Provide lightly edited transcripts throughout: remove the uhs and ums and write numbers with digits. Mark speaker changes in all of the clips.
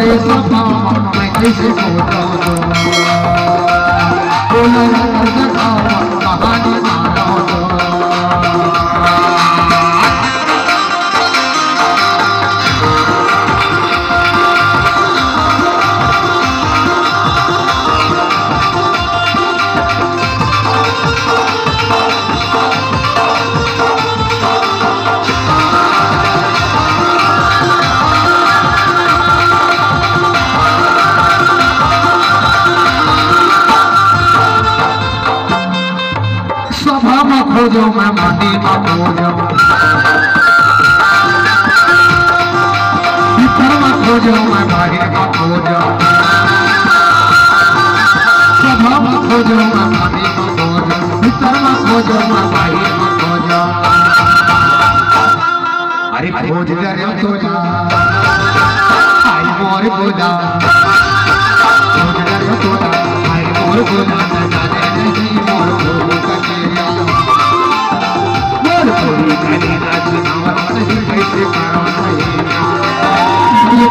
Speaker 1: हमारे सपना मैं कैसे सोचा बोला कहानी माना खोजो मैं माटी में खोजो भीतर में खोजो मैं बाहर में खोजो सभा में खोजो मैं माटी में खोजो भीतर में खोजो मैं बाहर में खोजो अरे खोज करे तो आई मोर खोजा खोज करे तो आई मोर खोजा जाने नहीं मोर खोज कटेरिया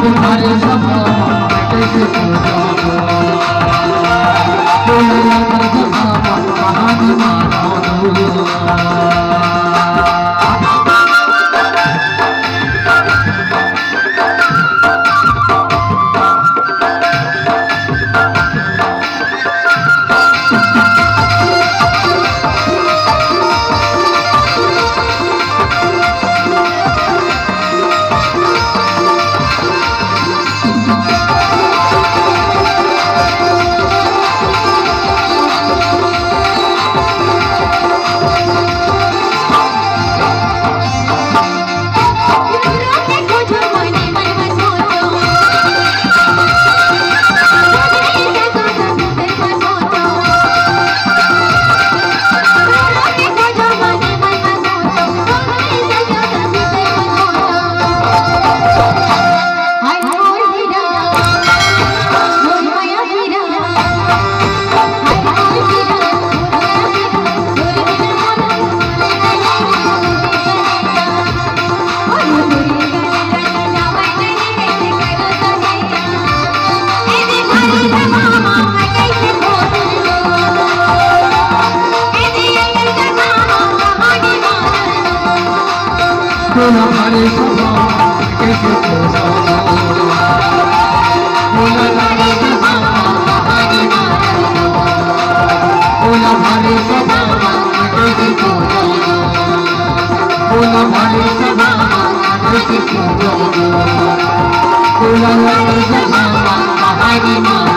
Speaker 1: तुम्हारे सपना कैसे कहानी मानो हमारे सपना कैसे खोजा हमारे सपना कैसे खोजा हमारे सपना कैसे खोजा हमारी माँ